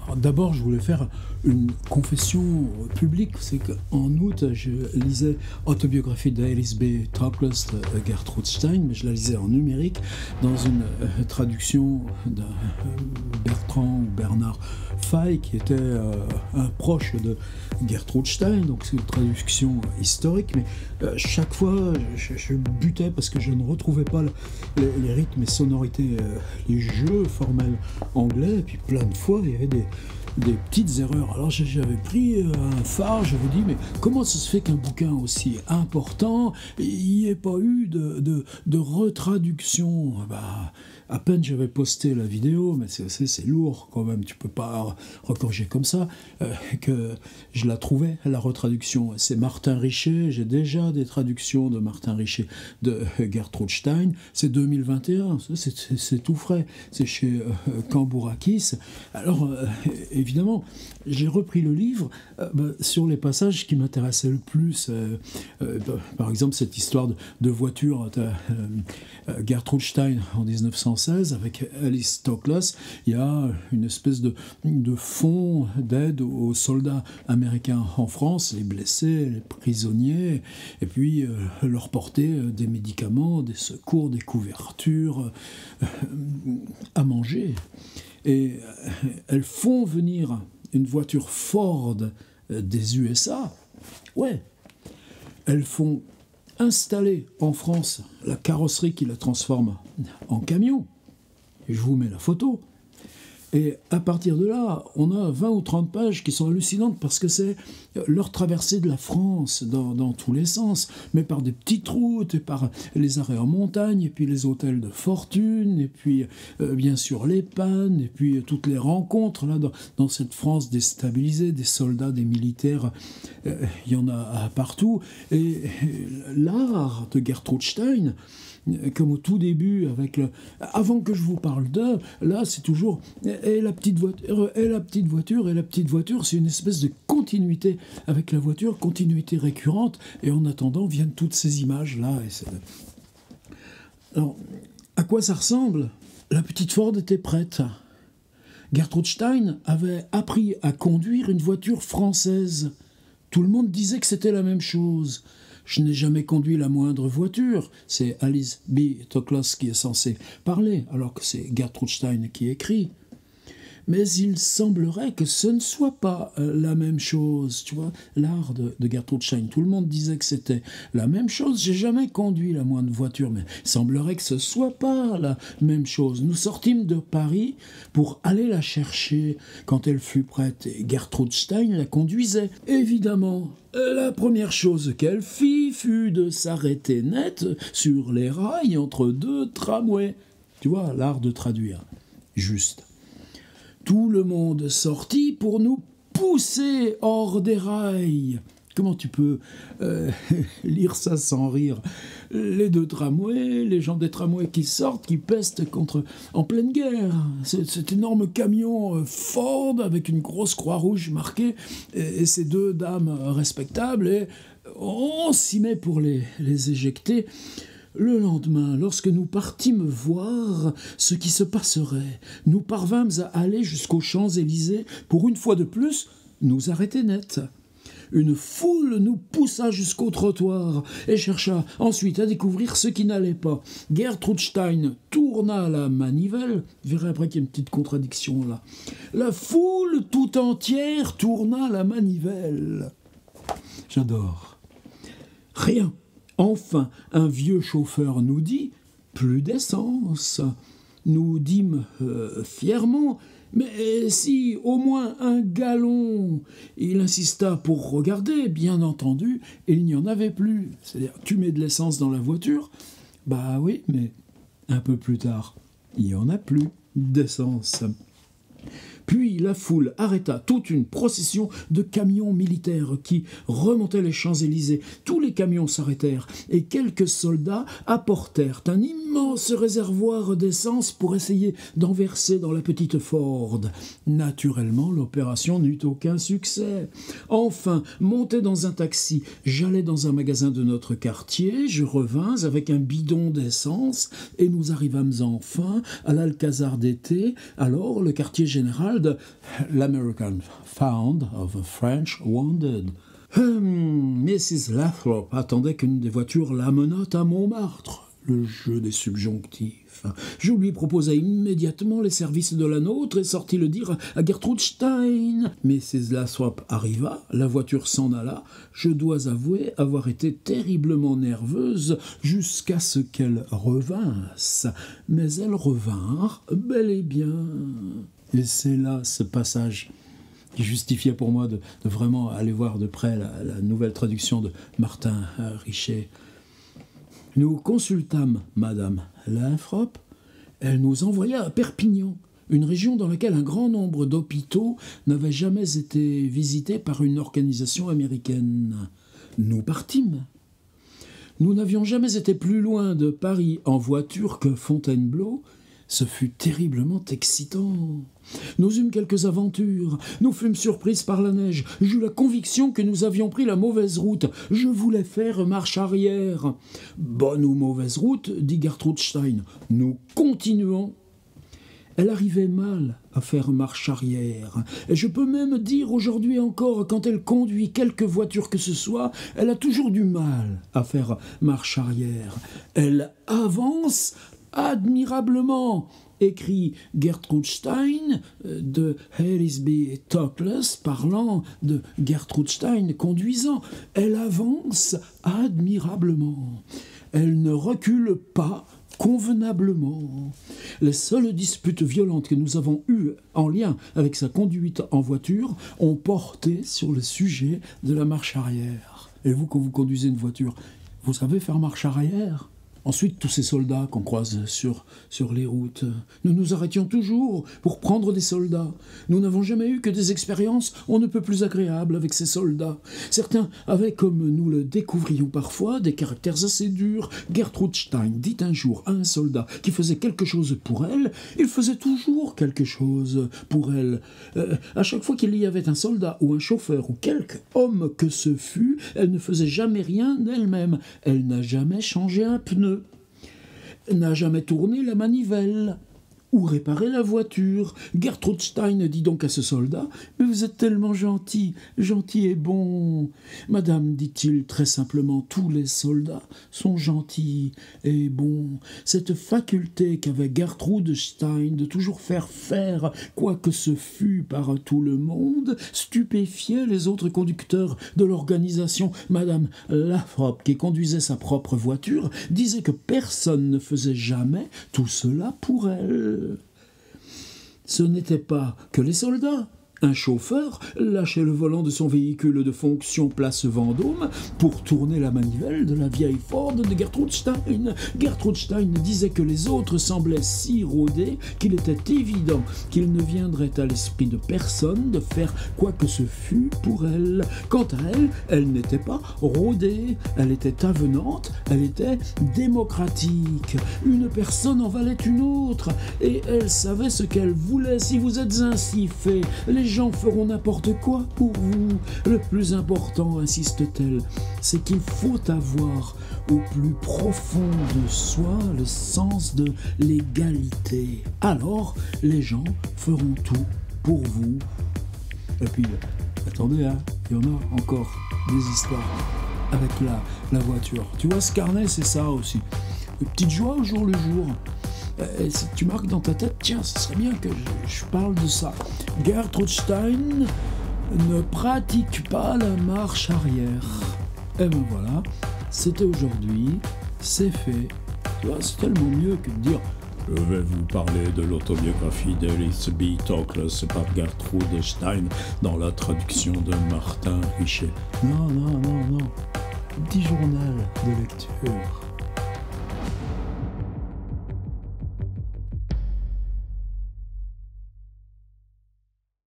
Alors, d'abord, je voulais faire une confession publique. C'est qu'en août, je lisais Autobiographie d'Alice B. Toklas de Gertrude Stein, mais je la lisais en numérique dans une traduction de Bertrand ou Bernard Fay, qui était un proche de Gertrude Stein. Donc c'est une traduction historique, mais chaque fois, je butais parce que je ne retrouvais pas les rythmes et sonorités, les jeux formels anglais. Et puis plein de fois, il y avait des petites erreurs. Alors j'avais pris un phare, je vous dis, mais comment ça se fait qu'un bouquin aussi important, il n'y ait pas eu de retraduction? À peine j'avais posté la vidéo, mais c'est lourd quand même, tu peux pas recorriger comme ça, que je la trouvais, la retraduction. C'est Martin Richer, j'ai déjà des traductions de Martin Richer de Gertrude Stein, c'est 2021, c'est tout frais, c'est chez Cambourakis. Alors, évidemment, j'ai repris le livre sur les passages qui m'intéressaient le plus. Par exemple, cette histoire de voiture de Gertrude Stein en 1916 avec Alice Toklas. Il y a une espèce de fonds d'aide aux soldats américains en France, les blessés, les prisonniers, et puis leur porter des médicaments, des secours, des couvertures, à manger. Et elles font venir une voiture Ford des USA. Ouais, elles font installer en France la carrosserie qui la transforme en camion. Et je vous mets la photo. Et à partir de là, on a 20 ou 30 pages qui sont hallucinantes parce que c'est leur traversée de la France dans tous les sens, mais par des petites routes, et par les arrêts en montagne, et puis les hôtels de fortune, et puis bien sûr les pannes, et puis toutes les rencontres là dans cette France déstabilisée, des soldats, des militaires, il y en a partout. Et l'art de Gertrude Stein, comme au tout début, avant que je vous parle d'eux, là c'est toujours et la petite voiture, et la petite voiture, et la petite voiture, c'est une espèce de continuité avec la voiture, continuité récurrente, et en attendant viennent toutes ces images-là. Alors, à quoi ça ressemble? La petite Ford était prête. Gertrude Stein avait appris à conduire une voiture française. Tout le monde disait que c'était la même chose. Je n'ai jamais conduit la moindre voiture. C'est Alice B. Toklas qui est censée parler, alors que c'est Gertrude Stein qui écrit. Mais il semblerait que ce ne soit pas la même chose. Tu vois, l'art de Gertrude Stein, tout le monde disait que c'était la même chose. J'ai jamais conduit la moindre voiture, mais il semblerait que ce soit pas la même chose. Nous sortîmes de Paris pour aller la chercher quand elle fut prête. Et Gertrude Stein la conduisait, évidemment. La première chose qu'elle fit fut de s'arrêter net sur les rails entre deux tramways. Tu vois, l'art de traduire. Juste. Tout le monde sortit pour nous pousser hors des rails. Comment tu peux lire ça sans rire? Les deux tramways, les gens des tramways qui sortent, qui pestent en pleine guerre. Cet énorme camion Ford avec une grosse croix rouge marquée, et ces deux dames respectables, et on s'y met pour les éjecter. Le lendemain, lorsque nous partîmes voir ce qui se passerait, nous parvînmes à aller jusqu'aux Champs-Élysées pour une fois de plus nous arrêter net. Une foule nous poussa jusqu'au trottoir et chercha ensuite à découvrir ce qui n'allait pas. Gertrude Stein tourna la manivelle. Vous verrez après qu'il y a une petite contradiction là. La foule tout entière tourna la manivelle. J'adore. Rien. Enfin, un vieux chauffeur nous dit « Plus d'essence ». Nous dîmes fièrement « Mais si, au moins un gallon !» Il insista pour regarder, bien entendu, et il n'y en avait plus. C'est-à-dire, tu mets de l'essence dans la voiture? Bah oui, mais un peu plus tard, il n'y en a plus d'essence. Puis la foule arrêta toute une procession de camions militaires qui remontaient les Champs-Élysées. Tous les camions s'arrêtèrent et quelques soldats apportèrent un immense réservoir d'essence pour essayer d'en verser dans la petite Ford. Naturellement, l'opération n'eut aucun succès. Enfin, monté dans un taxi, j'allai dans un magasin de notre quartier, je revins avec un bidon d'essence et nous arrivâmes enfin à l'Alcazar d'été. Alors, le quartier général journal l'American Found of a French Wounded. Mrs. Lathrop attendait qu'une des voitures la menotte à Montmartre. Le jeu des subjonctifs. Je lui proposai immédiatement les services de la nôtre et sortis le dire à Gertrude Stein. Mrs. Lathrop arriva, la voiture s'en alla. Je dois avouer avoir été terriblement nerveuse jusqu'à ce qu'elles revinssent. Mais elles revinrent bel et bien. Et c'est là ce passage qui justifiait pour moi de vraiment aller voir de près la nouvelle traduction de Martin Richer. Nous consultâmes Madame Lathrop. Elle nous envoya à Perpignan, une région dans laquelle un grand nombre d'hôpitaux n'avaient jamais été visités par une organisation américaine. Nous partîmes. Nous n'avions jamais été plus loin de Paris en voiture que Fontainebleau. Ce fut terriblement excitant. Nous eûmes quelques aventures. Nous fûmes surprises par la neige. J'eus la conviction que nous avions pris la mauvaise route. Je voulais faire marche arrière. « Bonne ou mauvaise route ?» dit Gertrude Stein. « Nous continuons. » Elle arrivait mal à faire marche arrière. Et je peux même dire aujourd'hui encore, quand elle conduit quelque voiture que ce soit, elle a toujours du mal à faire marche arrière. Elle avance admirablement, écrit Gertrude Stein de Harrisby Talkless, parlant de Gertrude Stein conduisant. Elle avance admirablement. Elle ne recule pas convenablement. Les seules disputes violentes que nous avons eues en lien avec sa conduite en voiture ont porté sur le sujet de la marche arrière. Et vous, quand vous conduisez une voiture, vous savez faire marche arrière ? Ensuite, tous ces soldats qu'on croise sur les routes, nous nous arrêtions toujours pour prendre des soldats. Nous n'avons jamais eu que des expériences on ne peut plus agréables avec ces soldats. Certains avaient, comme nous le découvrions parfois, des caractères assez durs. Gertrude Stein dit un jour à un soldat qui faisait quelque chose pour elle, il faisait toujours quelque chose pour elle. À chaque fois qu'il y avait un soldat ou un chauffeur ou quelque homme que ce fût, elle ne faisait jamais rien d'elle-même. Elle n'a jamais changé un pneu, n'a jamais tourné la manivelle ou réparé la voiture. Gertrude Stein dit donc à ce soldat « Mais vous êtes tellement gentil, gentil et bon. » « Madame, dit-il très simplement, tous les soldats sont gentils et bons. » Cette faculté qu'avait Gertrude Stein de toujours faire quoi que ce fût par tout le monde stupéfiait les autres conducteurs de l'organisation. Madame Lathrop, qui conduisait sa propre voiture, disait que personne ne faisait jamais tout cela pour elle. Ce n'était pas que les soldats. Un chauffeur lâchait le volant de son véhicule de fonction place Vendôme pour tourner la manivelle de la vieille Ford de Gertrude Stein. Gertrude Stein disait que les autres semblaient si rodés qu'il était évident qu'il ne viendrait à l'esprit de personne de faire quoi que ce fût pour elle. Quant à elle, elle n'était pas rodée, elle était avenante, elle était démocratique. Une personne en valait une autre, et elle savait ce qu'elle voulait. Si vous êtes ainsi fait, les gens feront n'importe quoi pour vous. Le plus important, insiste-t-elle, c'est qu'il faut avoir au plus profond de soi le sens de l'égalité. Alors, les gens feront tout pour vous. Et puis, attendez, il y en a encore des histoires avec la voiture. Tu vois, ce carnet, c'est ça aussi. Une petite joie au jour le jour. Si tu marques dans ta tête, tiens, ce serait bien que je parle de ça. Gertrude Stein ne pratique pas la marche arrière. Et ben voilà, c'était aujourd'hui, c'est fait. Tu vois, c'est tellement mieux que de dire « Je vais vous parler de l'autobiographie d'Harrisby Talkless par Gertrude Stein dans la traduction de Martin Richer. » Non, non, non, non. Petit journal de lecture.